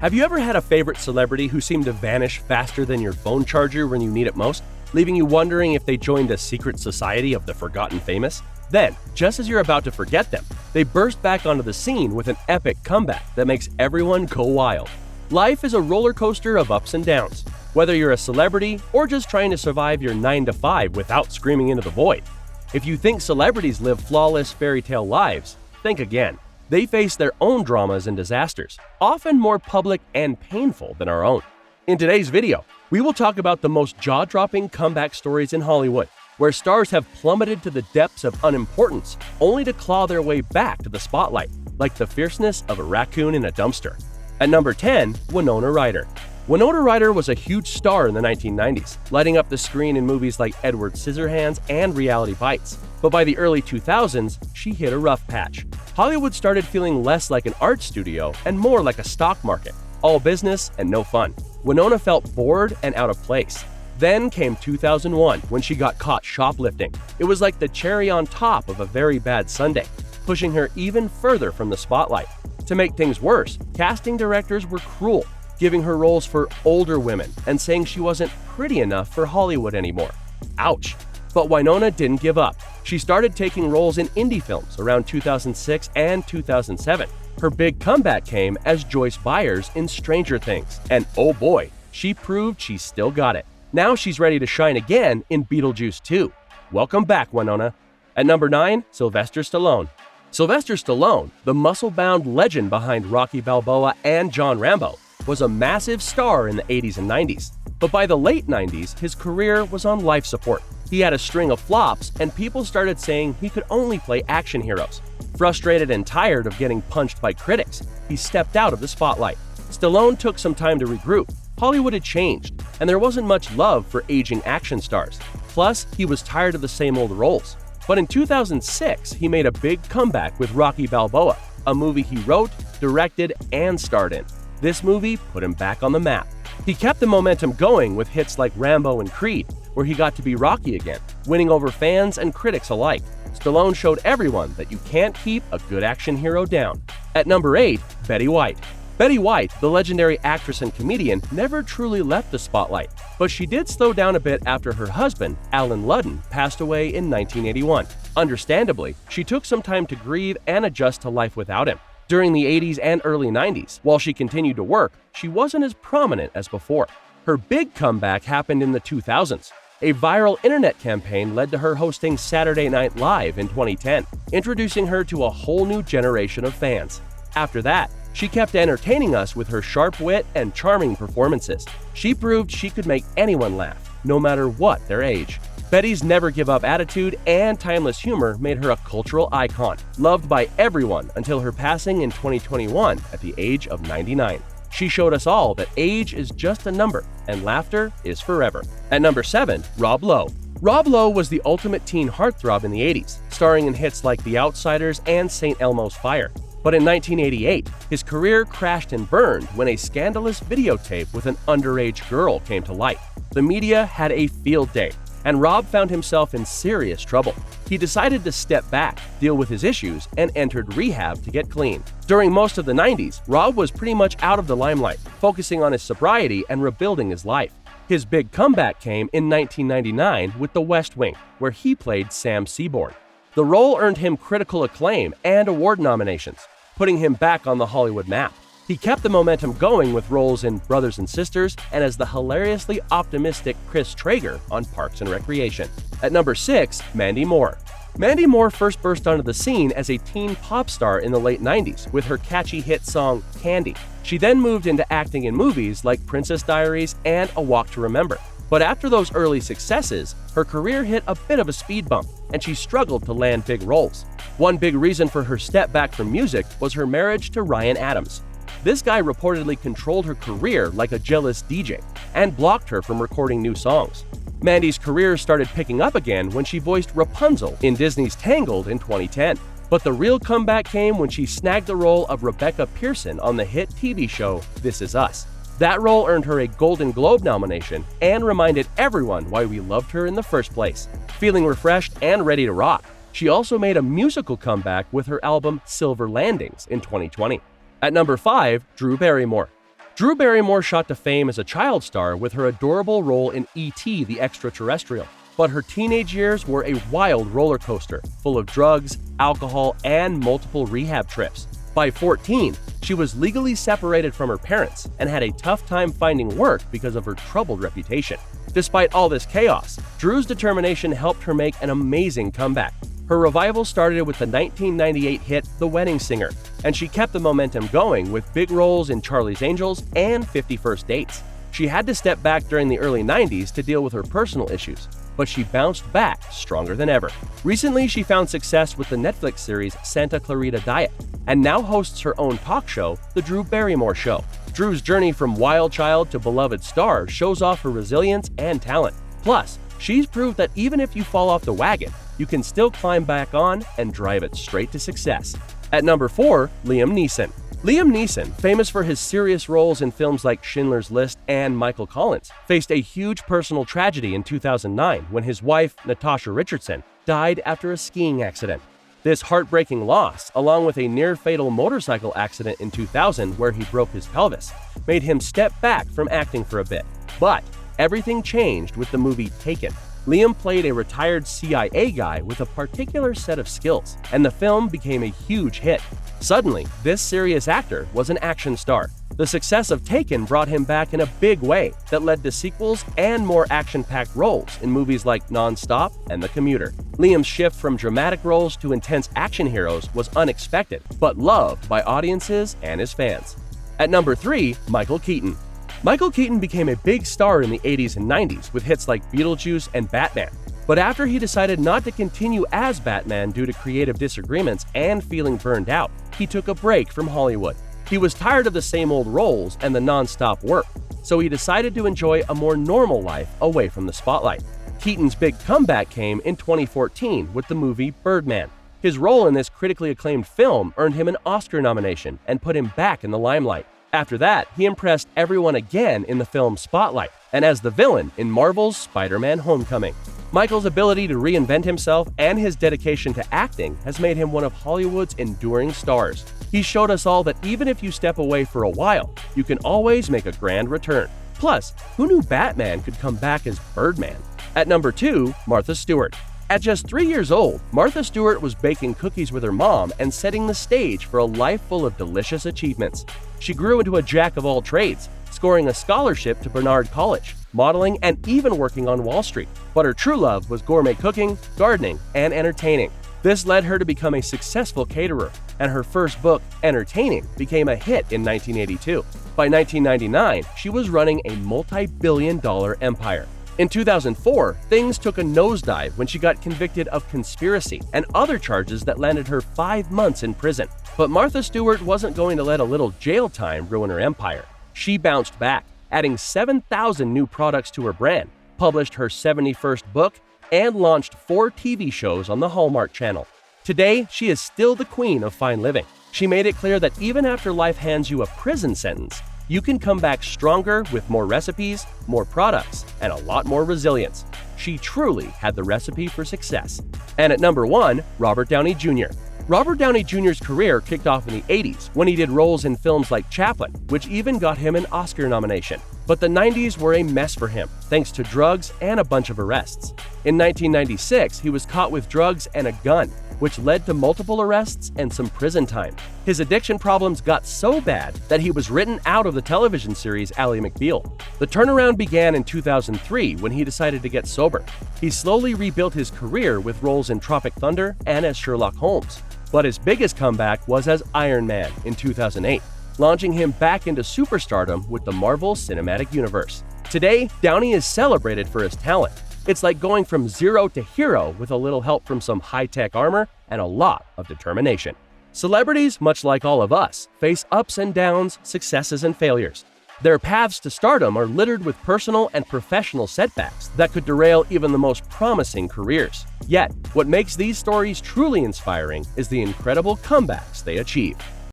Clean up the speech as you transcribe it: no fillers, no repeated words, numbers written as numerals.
Have you ever had a favorite celebrity who seemed to vanish faster than your phone charger when you need it most, leaving you wondering if they joined a secret society of the forgotten famous? Then, just as you're about to forget them, they burst back onto the scene with an epic comeback that makes everyone go wild. Life is a roller coaster of ups and downs, whether you're a celebrity or just trying to survive your 9 to 5 without screaming into the void. If you think celebrities live flawless fairy tale lives, think again. They face their own dramas and disasters, often more public and painful than our own. In today's video, we will talk about the most jaw-dropping comeback stories in Hollywood, where stars have plummeted to the depths of unimportance only to claw their way back to the spotlight, like the fierceness of a raccoon in a dumpster. At number 10, Winona Ryder. Winona Ryder was a huge star in the 1990s, lighting up the screen in movies like Edward Scissorhands and Reality Bites. But by the early 2000s, she hit a rough patch. Hollywood started feeling less like an art studio and more like a stock market, all business and no fun. Winona felt bored and out of place. Then came 2001, when she got caught shoplifting. It was like the cherry on top of a very bad sundae, pushing her even further from the spotlight. To make things worse, casting directors were cruel, giving her roles for older women and saying she wasn't pretty enough for Hollywood anymore. Ouch. But Winona didn't give up. She started taking roles in indie films around 2006 and 2007. Her big comeback came as Joyce Byers in Stranger Things, and oh boy, she proved she still got it. Now she's ready to shine again in Beetlejuice 2. Welcome back, Winona. At number 9, Sylvester Stallone. Sylvester Stallone, the muscle-bound legend behind Rocky Balboa and John Rambo, was a massive star in the 80s and 90s. But by the late 90s, his career was on life support. He had a string of flops, and people started saying he could only play action heroes. Frustrated and tired of getting punched by critics, he stepped out of the spotlight. Stallone took some time to regroup. Hollywood had changed, and there wasn't much love for aging action stars. Plus, he was tired of the same old roles. But in 2006, he made a big comeback with Rocky Balboa, a movie he wrote, directed, and starred in. This movie put him back on the map. He kept the momentum going with hits like Rambo and Creed, where he got to be Rocky again, winning over fans and critics alike. Stallone showed everyone that you can't keep a good action hero down. At number 8, Betty White. Betty White, the legendary actress and comedian, never truly left the spotlight, but she did slow down a bit after her husband, Alan Ludden, passed away in 1981. Understandably, she took some time to grieve and adjust to life without him. During the 80s and early 90s, while she continued to work, she wasn't as prominent as before. Her big comeback happened in the 2000s. A viral internet campaign led to her hosting Saturday Night Live in 2010, introducing her to a whole new generation of fans. After that, she kept entertaining us with her sharp wit and charming performances. She proved she could make anyone laugh, no matter what their age. Betty's never-give-up attitude and timeless humor made her a cultural icon, loved by everyone until her passing in 2021 at the age of 99. She showed us all that age is just a number and laughter is forever. At number 7, Rob Lowe. Rob Lowe was the ultimate teen heartthrob in the 80s, starring in hits like The Outsiders and St. Elmo's Fire. But in 1988, his career crashed and burned when a scandalous videotape with an underage girl came to light. The media had a field day, and Rob found himself in serious trouble. He decided to step back, deal with his issues, and entered rehab to get clean. During most of the 90s, Rob was pretty much out of the limelight, focusing on his sobriety and rebuilding his life. His big comeback came in 1999 with The West Wing, where he played Sam Seaborn. The role earned him critical acclaim and award nominations, putting him back on the Hollywood map. He kept the momentum going with roles in Brothers and Sisters and as the hilariously optimistic Chris Traeger on Parks and Recreation. At number 6, Mandy Moore. Mandy Moore first burst onto the scene as a teen pop star in the late 90s with her catchy hit song Candy. She then moved into acting in movies like Princess Diaries and A Walk to Remember. But after those early successes, her career hit a bit of a speed bump, and she struggled to land big roles. One big reason for her step back from music was her marriage to Ryan Adams. This guy reportedly controlled her career like a jealous DJ and blocked her from recording new songs. Mandy's career started picking up again when she voiced Rapunzel in Disney's Tangled in 2010. But the real comeback came when she snagged the role of Rebecca Pearson on the hit TV show This Is Us. That role earned her a Golden Globe nomination and reminded everyone why we loved her in the first place. Feeling refreshed and ready to rock, she also made a musical comeback with her album Silver Landings in 2020. At number 5, Drew Barrymore. Drew Barrymore shot to fame as a child star with her adorable role in E.T. the Extraterrestrial. But her teenage years were a wild roller coaster, full of drugs, alcohol, and multiple rehab trips. By 14, she was legally separated from her parents and had a tough time finding work because of her troubled reputation. Despite all this chaos, Drew's determination helped her make an amazing comeback. Her revival started with the 1998 hit The Wedding Singer, and she kept the momentum going with big roles in Charlie's Angels and 50 First Dates. She had to step back during the early 90s to deal with her personal issues, but she bounced back stronger than ever. Recently, she found success with the Netflix series Santa Clarita Diet, and now hosts her own talk show, The Drew Barrymore Show. Drew's journey from wild child to beloved star shows off her resilience and talent. Plus, she's proved that even if you fall off the wagon, you can still climb back on and drive it straight to success. At number 4, Liam Neeson. Liam Neeson, famous for his serious roles in films like Schindler's List and Michael Collins, faced a huge personal tragedy in 2009 when his wife, Natasha Richardson, died after a skiing accident. This heartbreaking loss, along with a near-fatal motorcycle accident in 2000 where he broke his pelvis, made him step back from acting for a bit. But everything changed with the movie Taken. Liam played a retired CIA guy with a particular set of skills, and the film became a huge hit. Suddenly, this serious actor was an action star. The success of Taken brought him back in a big way that led to sequels and more action-packed roles in movies like Non-Stop and The Commuter. Liam's shift from dramatic roles to intense action heroes was unexpected, but loved by audiences and his fans. At number 3, Michael Keaton. Michael Keaton became a big star in the 80s and 90s with hits like Beetlejuice and Batman. But after he decided not to continue as Batman due to creative disagreements and feeling burned out, he took a break from Hollywood. He was tired of the same old roles and the non-stop work, so he decided to enjoy a more normal life away from the spotlight. Keaton's big comeback came in 2014 with the movie Birdman. His role in this critically acclaimed film earned him an Oscar nomination and put him back in the limelight. After that, he impressed everyone again in the film Spotlight and as the villain in Marvel's Spider-Man: Homecoming. Michael's ability to reinvent himself and his dedication to acting has made him one of Hollywood's enduring stars. He showed us all that even if you step away for a while, you can always make a grand return. Plus, who knew Batman could come back as Birdman? At number 2, Martha Stewart. At just 3 years old, Martha Stewart was baking cookies with her mom and setting the stage for a life full of delicious achievements. She grew into a jack of all trades, scoring a scholarship to Barnard College, modeling, and even working on Wall Street. But her true love was gourmet cooking, gardening, and entertaining. This led her to become a successful caterer, and her first book, Entertaining, became a hit in 1982. By 1999, she was running a multi-billion-dollar empire. In 2004, things took a nosedive when she got convicted of conspiracy and other charges that landed her 5 months in prison. But Martha Stewart wasn't going to let a little jail time ruin her empire. She bounced back, adding 7,000 new products to her brand, published her 71st book, and launched 4 TV shows on the Hallmark Channel. Today, she is still the queen of fine living. She made it clear that even after life hands you a prison sentence, you can come back stronger with more recipes, more products, and a lot more resilience. She truly had the recipe for success. And at number 1, Robert Downey Jr. Robert Downey Jr.'s career kicked off in the 80s when he did roles in films like Chaplin, which even got him an Oscar nomination. But the 90s were a mess for him, thanks to drugs and a bunch of arrests. In 1996, he was caught with drugs and a gun, which led to multiple arrests and some prison time. His addiction problems got so bad that he was written out of the television series Ally McBeal. The turnaround began in 2003 when he decided to get sober. He slowly rebuilt his career with roles in Tropic Thunder and as Sherlock Holmes. But his biggest comeback was as Iron Man in 2008, launching him back into superstardom with the Marvel Cinematic Universe. Today, Downey is celebrated for his talent. It's like going from zero to hero with a little help from some high-tech armor and a lot of determination. Celebrities, much like all of us, face ups and downs, successes and failures. Their paths to stardom are littered with personal and professional setbacks that could derail even the most promising careers. Yet, what makes these stories truly inspiring is the incredible comebacks they achieve.